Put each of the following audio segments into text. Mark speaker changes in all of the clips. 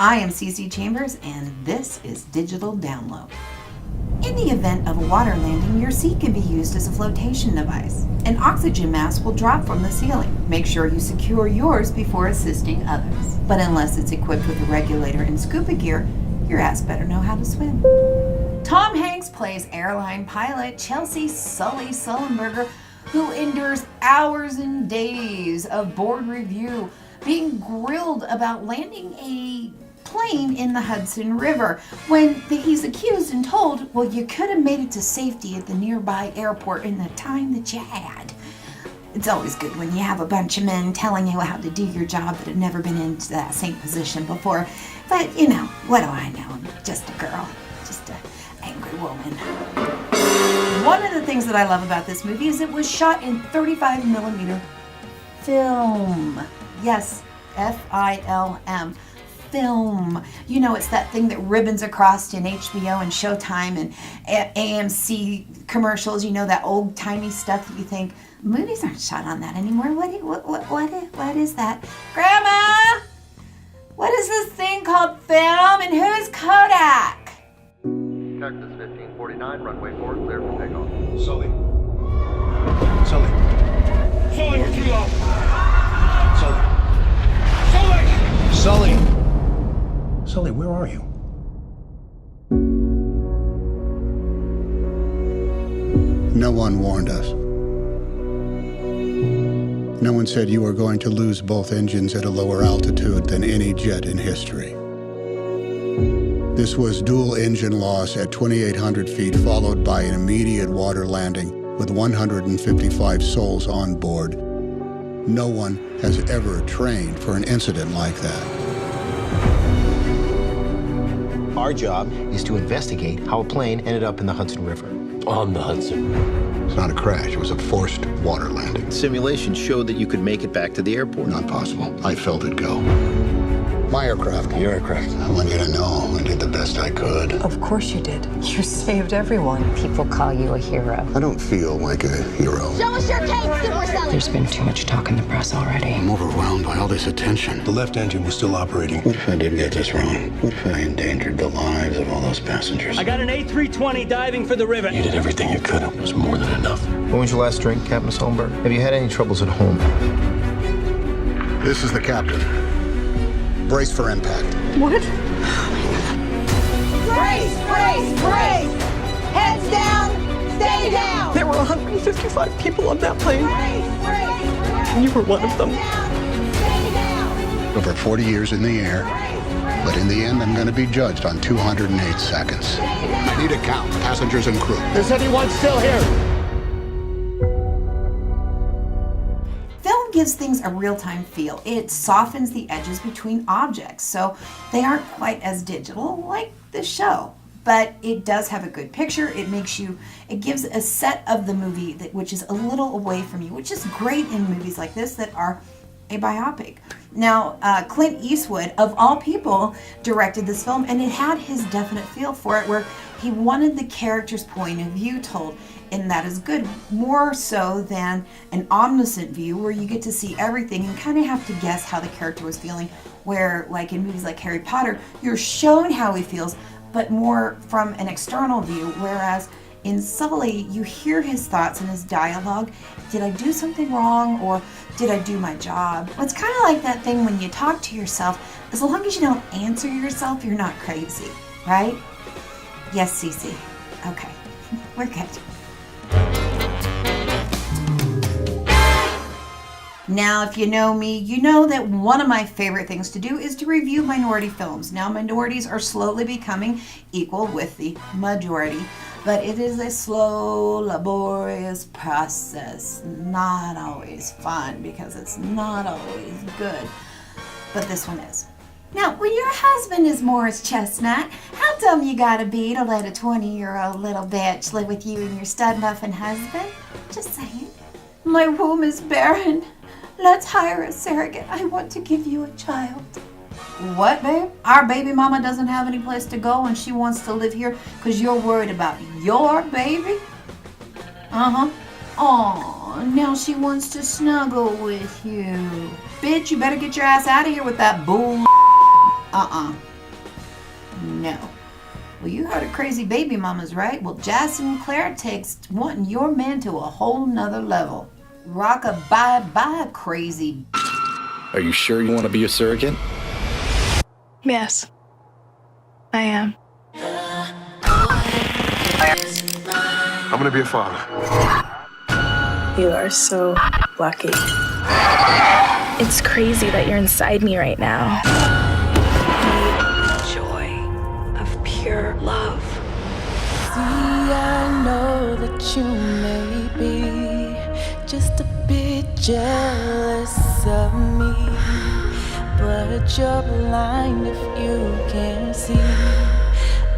Speaker 1: I am CC Chambers, and this is Digital Downlow. In the event of a water landing, your seat can be used as a flotation device. An oxygen mask will drop from the ceiling. Make sure you secure yours before assisting others. But unless it's equipped with a regulator and scuba gear, your ass better know how to swim. Tom Hanks plays airline pilot Chelsea Sully Sullenberger, who endures hours and days of board review, being grilled about landing a plane in the Hudson River when he's accused and told, well, you could have made it to safety at the nearby airport in the time that you had. It's always good when you have a bunch of men telling you how to do your job that have never been into that same position before. But, you know, what do I know? I'm just a girl, just an angry woman. One of the things that I love about this movie is it was shot in 35mm film. Yes, F-I-L-M. Film. You know, it's that thing that ribbons across in HBO and Showtime and AMC commercials. You know, that old-timey stuff that you think, movies aren't shot on that anymore. What is that? Grandma! What is this thing called film, and who's Kodak?
Speaker 2: Texas 1549, runway 4, clear for takeoff.
Speaker 3: Sully. Sully. Sully, we're too low. Sully. Sully. Sully. Sully, where are you?
Speaker 4: No one warned us. No one said you were going to lose both engines at a lower altitude than any jet in history. This was dual engine loss at 2,800 feet, followed by an immediate water landing with 155 souls on board. No one has ever trained for an incident like that.
Speaker 5: Our job is to investigate how a plane ended up in the Hudson River.
Speaker 6: On the Hudson.
Speaker 4: It's not a crash, it was a forced water landing.
Speaker 5: Simulations showed that you could make it back to the airport.
Speaker 4: Not possible. I felt it go. My aircraft.
Speaker 6: Your aircraft.
Speaker 4: I want you to know I did the best I could.
Speaker 7: Of course you did. You saved everyone.
Speaker 8: People call you a hero.
Speaker 4: I don't feel like a hero.
Speaker 9: Show us your cakes that we're selling.
Speaker 8: There's been too much talk in the press already.
Speaker 4: I'm overwhelmed by all this attention.
Speaker 3: The left engine was still operating.
Speaker 4: What if I did get this wrong? What if I endangered the lives of all those passengers?
Speaker 10: I got an A320 diving for the river.
Speaker 6: You did everything you could. It was more than enough.
Speaker 5: When was your last drink, Captain Sullenberger? Have you had any troubles at home?
Speaker 4: This is the captain. Brace for impact.
Speaker 7: What?
Speaker 9: Brace, brace, brace. Heads down, stay down.
Speaker 7: There were 155 people on that plane.
Speaker 9: Brace, brace, brace.
Speaker 7: And you were one of them.
Speaker 9: Stay down.
Speaker 4: Over 40 years in the air, but in the end, I'm going to be judged on 208 seconds. I need a count, passengers and crew.
Speaker 3: Is anyone still here?
Speaker 1: Film gives things a real-time feel. It softens the edges between objects, so they aren't quite as digital like the show. But it does have a good picture. It gives a set of the movie which is a little away from you, which is great in movies like this that are a biopic. Now, Clint Eastwood, of all people, directed this film, and it had his definite feel for it, where he wanted the character's point of view told, and that is good, more so than an omniscient view where you get to see everything and kind of have to guess how the character was feeling, where, like in movies like Harry Potter, you're shown how he feels, but more from an external view, whereas in Sully, you hear his thoughts and his dialogue. Did I do something wrong, or did I do my job? Well, it's kind of like that thing when you talk to yourself. As long as you don't answer yourself, you're not crazy, right? Yes, Cece. Okay, we're good. Now, if you know me, you know that one of my favorite things to do is to review minority films. Now, minorities are slowly becoming equal with the majority, but it is a slow, laborious process. Not always fun, because it's not always good, but this one is. Now, when your husband is Morris Chestnut, how dumb you gotta be to let a 20-year-old little bitch live with you and your stud muffin husband? Just saying. My womb is barren. Let's hire a surrogate. I want to give you a child. What, babe? Our baby mama doesn't have any place to go and she wants to live here because you're worried about your baby? Uh-huh. Aw, now she wants to snuggle with you. Bitch, you better get your ass out of here with that bull. No. Well, you heard of crazy baby mamas, right? Well, Jason Claire takes wanting your man to a whole nother level. Rock-a-bye-bye, crazy.
Speaker 11: Are you sure you want to be a surrogate?
Speaker 12: Yes, I am.
Speaker 13: I'm gonna be a father.
Speaker 12: You are so lucky. It's crazy that you're inside me right now. The joy of pure love.
Speaker 14: See, I know that you may be just a bit jealous of me, but you're blind if you can't see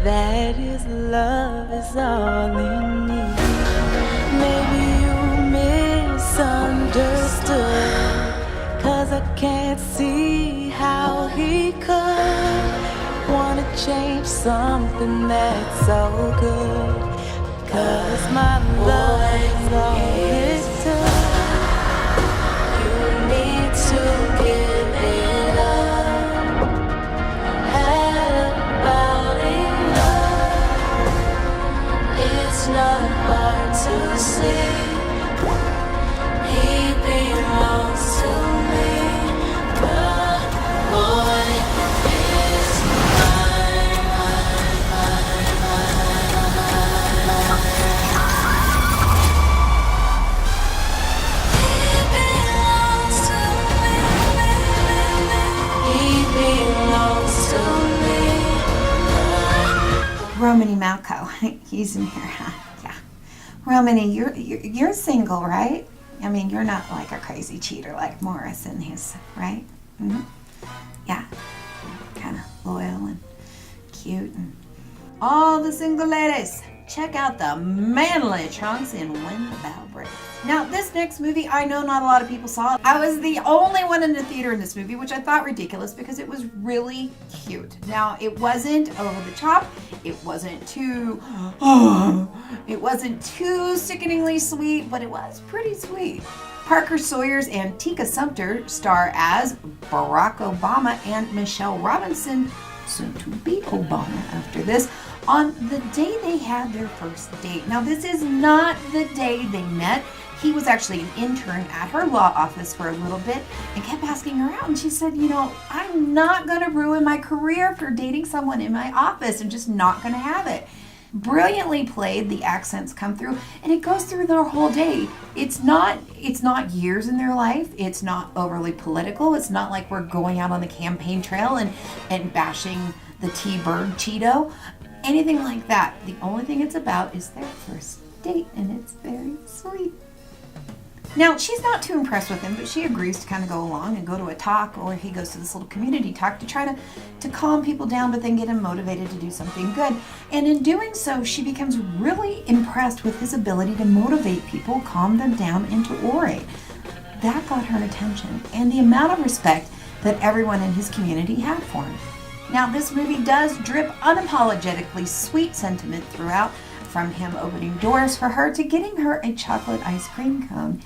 Speaker 14: that his love is all in me. Maybe you misunderstood, 'cause I can't see how he could wanna change something that's so good, 'cause my love is all it took. You need to give it up. Had about enough. It's not hard to see. He belongs to me. The boy is mine. He belongs to me.
Speaker 1: Romany Malco, he's in here, huh? Yeah. Romany, you're single, right? I mean, you're not like a crazy cheater like Morris and his, right? Mm-hmm. Yeah. Kind of loyal and cute. And all the single ladies, check out the manly chunks in When the Bough Breaks. Now, this next movie, I know not a lot of people saw it. I was the only one in the theater in this movie, which I thought ridiculous because it was really cute. Now, it wasn't over the top. It wasn't too, it wasn't too sickeningly sweet, but it was pretty sweet. Parker Sawyers and Tika Sumpter star as Barack Obama and Michelle Robinson, soon to be Obama after this, on the day they had their first date. Now, this is not the day they met. He was actually an intern at her law office for a little bit and kept asking her out. And she said, you know, I'm not going to ruin my career for dating someone in my office. I'm just not going to have it. Brilliantly played, the accents come through, and it goes through their whole day. It's not years in their life. It's not overly political. It's not like we're going out on the campaign trail and bashing the T-Bird Cheeto. Anything like that. The only thing it's about is their first date, and it's very sweet. Now, she's not too impressed with him, but she agrees to kind of go along and go to a talk, or he goes to this little community talk to try to calm people down, but then get him motivated to do something good. And in doing so, she becomes really impressed with his ability to motivate people, calm them down, and to orate. That got her attention, and the amount of respect that everyone in his community had for him. Now, this movie does drip unapologetically sweet sentiment throughout, from him opening doors for her to getting her a chocolate ice cream cone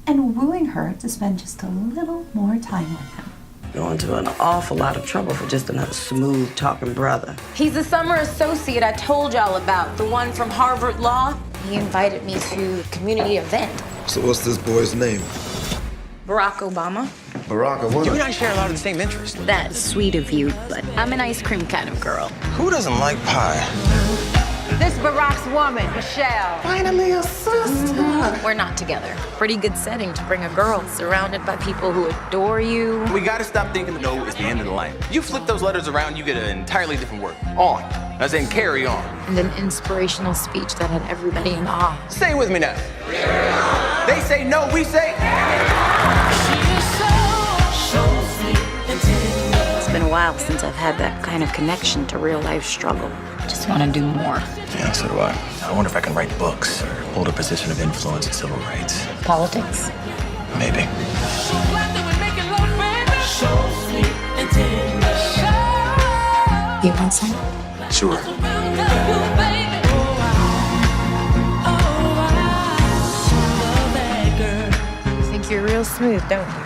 Speaker 1: and wooing her to spend just a little more time with him.
Speaker 15: Going to an awful lot of trouble for just another smooth-talking brother.
Speaker 16: He's the summer associate I told y'all about, the one from Harvard Law. He invited me to a community event.
Speaker 17: So what's this boy's name?
Speaker 16: Barack Obama.
Speaker 17: Barack Obama?
Speaker 5: You and I share a lot of the same interests.
Speaker 16: That's sweet of you, but I'm an ice cream kind of girl.
Speaker 5: Who doesn't like pie?
Speaker 9: This Barack's woman, Michelle.
Speaker 15: Finally a sister.
Speaker 16: We're not together. Pretty good setting to bring a girl surrounded by people who adore you.
Speaker 5: We gotta stop thinking no is the end of the line. You flip those letters around, you get an entirely different word. On. As in carry on.
Speaker 16: And an inspirational speech that had everybody in awe.
Speaker 5: Say it with me now. They say no, we say.
Speaker 16: It's been a while since I've had that kind of connection to real life struggle. Just want to do more.
Speaker 5: Yeah, so do I. I wonder if I can write books or hold a position of influence in civil rights.
Speaker 16: Politics?
Speaker 5: Maybe.
Speaker 16: You want some?
Speaker 5: Sure.
Speaker 16: You think you're real smooth, don't you?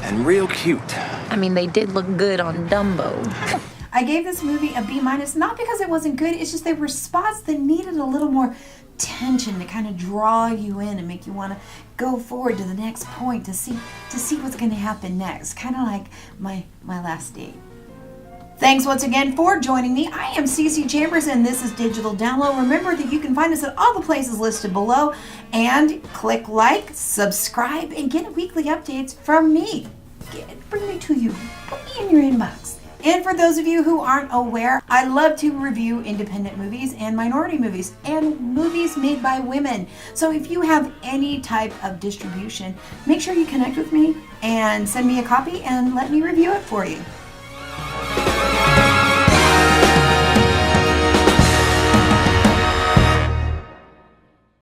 Speaker 5: And real cute.
Speaker 16: I mean, they did look good on Dumbo.
Speaker 1: I gave this movie a B-, not because it wasn't good, it's just there were spots that needed a little more tension to kind of draw you in and make you want to go forward to the next point to see what's going to happen next. Kind of like my last date. Thanks once again for joining me. I am Cece Chambers and this is Digital Download. Remember that you can find us at all the places listed below, and click like, subscribe, and get weekly updates from me. Bring me to you. Put me in your inbox. And for those of you who aren't aware, I love to review independent movies and minority movies and movies made by women. So if you have any type of distribution, make sure you connect with me and send me a copy and let me review it for you.